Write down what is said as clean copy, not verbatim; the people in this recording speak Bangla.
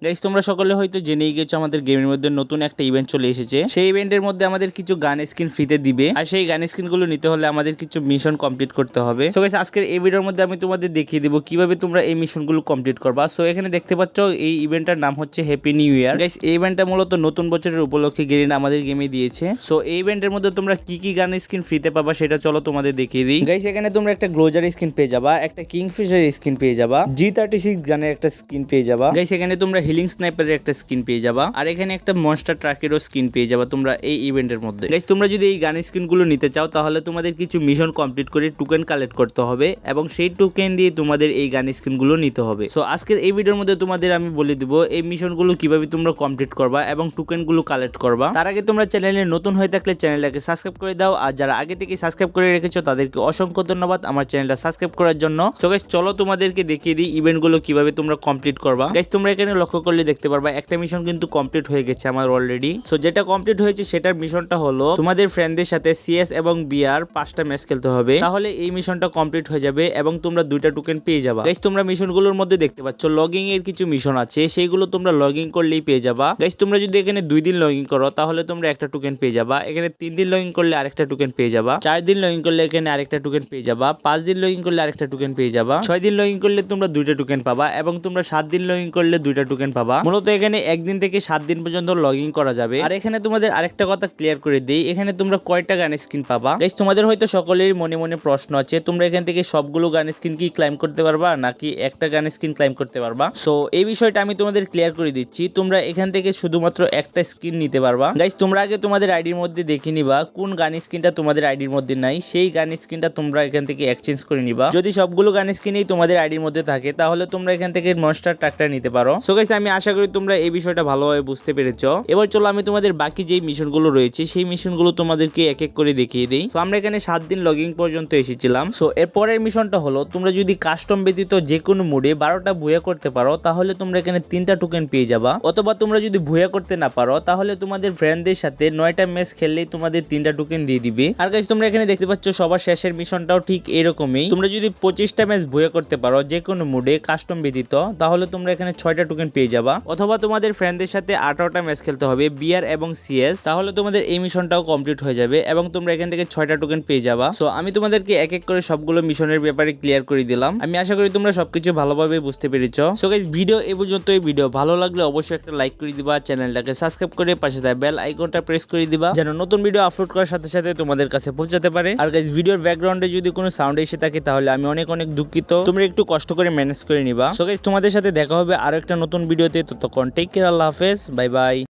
গাইস তোমরা সকলে হয়তো জেনেই গেছো আমাদের গেমের মধ্যে নতুন একটা ইভেন্ট চলে এসেছে। সেই ইভেন্টের মধ্যে আমাদের কিছু গান স্কিন ফ্রিতে দিবে, আর সেই গান স্কিন গুলো নিতে হলে আমাদের কিছু মিশন কমপ্লিট করতে হবে। সো গাইস আজকের এই ভিডিওর মধ্যে আমি তোমাদের দেখিয়ে দিব কিভাবে তোমরা এই মিশন গুলো কমপ্লিট করবা। সো এখানে দেখতে পাচ্ছ এই ইভেন্টটার নাম হচ্ছে হ্যাপি নিউ ইয়ার। গাইস এই ইভেন্টটা মূলত নতুন বছরের উপলক্ষে গেরিনা আমাদের গেমে দিয়েছে। সো এই ইভেন্টের মধ্যে তোমরা কি কি গান স্কিন ফ্রিতে পাবা সেটা চলো তোমাদের দেখিয়ে দিই। গাইস এখানে তোমরা একটা গ্লোজার স্কিন পেয়ে যাবা, একটা কিংফিশার স্কিন পেয়ে যাবা, G36 গানের একটা স্কিন পেয়ে যাবা। গাইস এখানে তোমরা হিলিং স্নাইপারের একটা স্কিন পেয়ে যাবা, আর এখানে একটা মনস্টার ট্রাকেরও স্কিন পেয়ে যাবা তোমরা এই ইভেন্টের মধ্যে। গাইস তোমরা যদি এই গান স্কিন গুলো নিতে চাও তাহলে তোমাদের কিছু মিশন কমপ্লিট করে টোকেন কালেক্ট করতে হবে, এবং সেই টোকেন দিয়ে তোমাদের এই গান স্কিন গুলো নিতে হবে। সো আজকের এই ভিডিওর মধ্যে তোমাদের আমি বলে দিব এই মিশন গুলো কিভাবে তোমরা কমপ্লিট করবা এবং টোকেন গুলো কালেক্ট করবা। তার আগে তোমরা চ্যানেলে নতুন হয়ে থাকলে চ্যানেলটাকে সাবস্ক্রাইব করে দাও, আর যারা আগে থেকে সাবস্ক্রাইব করে রেখেছো তাদেরকে অসংখ্য ধন্যবাদ আমার চ্যানেলটা সাবস্ক্রাইব করার জন্য। সো গাইস চলো তোমাদেরকে দেখিয়ে দিই ইভেন্ট গুলো কিভাবে তোমরা কমপ্লিট করবা। গাইস তোমরা এখানে লক্ষ্য করলে দেখতে পারবা একটা মিশন কিন্তু কমপ্লিট হয়ে গেছে আমার অলরেডি। সো যেটা কমপ্লিট হয়েছে সেটার মিশনটা হলো তোমাদের ফ্রেন্ডদের সাথে সিএস এবং বিআর 5টা ম্যাচ খেলতে হবে, তাহলে এই মিশনটা কমপ্লিট হয়ে যাবে এবং তোমরা 2টা টোকেন পেয়ে যাবা। গাইস তোমরা মিশনগুলোর মধ্যে দেখতে পাচ্ছ লগইং এর কিছু মিশন আছে, সেইগুলো তোমরা লগইন করলেই পেয়ে যাবা। গাইস তোমরা যদি এখানে 2 দিন লগইন করো তাহলে তোমরা একটা টোকেন পেয়ে যাবা, এখানে 3 দিন লগইন করলে আরেকটা টোকেন পেয়ে যাবা, 4 দিন লগইন করলে এখানে আরেকটা টোকেন পেয়ে যাবা, 5 দিন লগইন করলে আরেকটা টোকেন পেয়ে যাবা, 6 দিন লগইন করলে তোমরা 2টা টোকেন পাবা, এবং তোমরা 7 দিন লগইন করলে 2টা টোকেন পাবা। মূলত এখানে 1 দিন থেকে 7 দিন পর্যন্ত লগইন করা যাবে। আর এখানে তোমাদের আরেকটা কথা ক্লিয়ার করে দেই, এখানে তোমরা কয়টা গান স্কিন পাবা। গাইস তোমাদের হয়তো সকলেরই মনে মনে প্রশ্ন আছে, তোমরা এখান থেকে সবগুলো গান স্কিন কি ক্লাইম করতে পারবা নাকি একটা গান স্কিন ক্লাইম করতে পারবা। সো এই বিষয়টা আমি তোমাদের ক্লিয়ার করে দিচ্ছি, তোমরা এখান থেকে শুধুমাত্র একটা স্কিন নিতে পারবা। গাইস তোমরা আগে তোমাদের আইডির মধ্যে দেখে নিবা কোন গান স্কিনটা তোমাদের আইডির মধ্যে নাই, সেই গান স্কিনটা তোমরা এখান থেকে এক্সচেঞ্জ করে নিবা। যদি সবগুলো গান স্কিনই তোমাদের আইডির মধ্যে থাকে তাহলে তোমরা এখান থেকে মনস্টার ট্রাকটা নিতে পারো। সো গাইস আমি আশা করি তোমরা এই বিষয়টা ভালোভাবে বুঝতে পেরেছো। এবার চলো আমি তোমাদের বাকি যেই মিশনগুলো রয়েছে সেই মিশনগুলো তোমাদেরকে এক এক করে দেখিয়ে দিই। সো আমরা এখানে 7 দিন লগইন পর্যন্ত এসেছিলাম। সো এর পরের মিশনটা হলো তোমরা যদি কাস্টম ব্যতীত যে কোনো মোডে 12টা ভুয়া করতে পারো তাহলে তোমরা এখানে 3টা টোকেন পেয়ে যাবা, অথবা তোমরা যদি ভুয়া করতে না পারো তাহলে তোমাদের ফ্রেন্ডদের সাথে 9টা ম্যাচ খেললেই তোমাদের 3টা টোকেন দিয়ে দিবে। আর গাইস তোমরা এখানে দেখতে পাচ্ছ সবার শেষের মিশনটাও ঠিক এরকমই, তোমরা যদি 25টা ম্যাচ ভুয়া করতে পারো যে কোনো মোডে কাস্টম ব্যতীত তাহলে তোমরা এখানে 6টা টোকেন পেয়ে যাবা, অথবা তোমাদের ফ্রেন্ডদের সাথে 18টা ম্যাচ খেলতে হবে বিআর এবং সিএস, তাহলে তোমাদের এই মিশনটাও কমপ্লিট হয়ে যাবে এবং তোমরা এখান থেকে 6টা টোকেন পেয়ে যাবা। সো আমি তোমাদেরকে এক এক করে সবগুলো মিশনের ব্যাপারে ক্লিয়ার করে দিলাম। আমি আশা করি তোমরা সবকিছু ভালোভাবে বুঝতে পেরেছো। সো গাইস ভিডিও এই পর্যন্ত। এই ভিডিও ভালো লাগলে অবশ্যই একটা লাইক করে দিবা, চ্যানেলটাকে সাবস্ক্রাইব করে পাশে থাকা বেল আইকনটা প্রেস করে দিবা যেন নতুন ভিডিও আপলোড করার সাথে সাথে তোমাদের কাছে পৌঁছাতে পারে। আর গাইস ভিডিওর ব্যাকগ্রাউন্ডে যদি কোনো সাউন্ড এসে থাকে তাহলে আমি অনেক অনেক দুঃখিত, তোমরা একটু কষ্ট করে ম্যানেজ করে নিবা। সো গাইস তোমাদের সাথে দেখা হবে আরো একটা নতুন ভিডিওতে, ততক্ষণ টেক কেয়ার, আল্লাহ হাফেজ, বাই বাই।